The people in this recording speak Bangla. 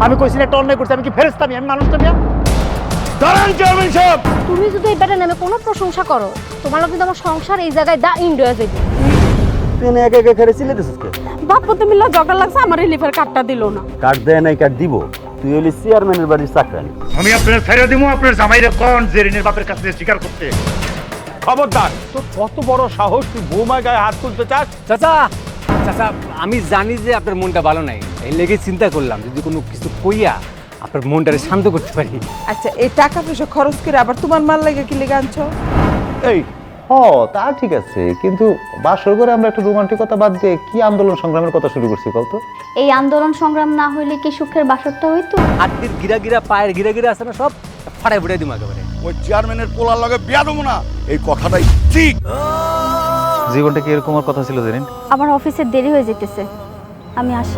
আমি কইছি না একটা অন্যায় করছি, আমি কি ফেরেশতা? আমি মানুষটা মিয়া। দাঁড়ান চেয়ারম্যান সাহেব। তুমি যদি এই ব্যাটার নামে কোনো প্রশংসা করো, তোমার কিন্তু আমার সংসার এই জায়গায় দা ইন্ড হয়ে যাবে। তুই না একা একা খেলে চিলে দিছিস কে? বাপ তো মিল্লা ঝগড়া লাগছে, আমার রিলিফের কার্ডটা দিল না। কার্ড দেয় নাই, কার্ড দিব। তুই হলি চেয়ারম্যানের বাড়ির চাকরানি। আমি আপনার ছেড়ে দিব, আপনার জামাইরে কোন জেরিনের বাপের কাছে স্বীকার করতে। খবরদার, তোর কত বড় সাহস, তুই বৌমার গায়ে হাত তুলতে চাস? চাচা চাচা, আমি জানি যে আপনার মনটা ভালো নাই, এই লেগে চিন্তা করলাম যদি কোনো কিছু কইয়া আপনার মনটারে শান্ত করতে পারি। আচ্ছা, এই টাকা পয়সা খরচ করে আবার তোমার মাল লাগে কি লেগে আনছো? এই তা ঠিক আছে, কিন্তু বাসর করে আমরা একটু রোমান্টিকতা বাদ দিয়ে কি আন্দোলন সংগ্রামের কথা শুরু করছি বলতো? এই আন্দোলন সংগ্রাম না হইলে কি সুখের বাসরটা হইতো? হাতের গিরা গিরা পায়ের গিরা গিরা আছে না, সব ফাটাই ফুটাই দিম একেবারে। ওই চেয়ারম্যানের পোলার লগে বিয়া দেবো না, এই কথাটাই ঠিক। জীবনটা কি এরকম কথা ছিল জেরিন? আমার অফিসে দেরি হয়ে যেতেছে, আমি আসি।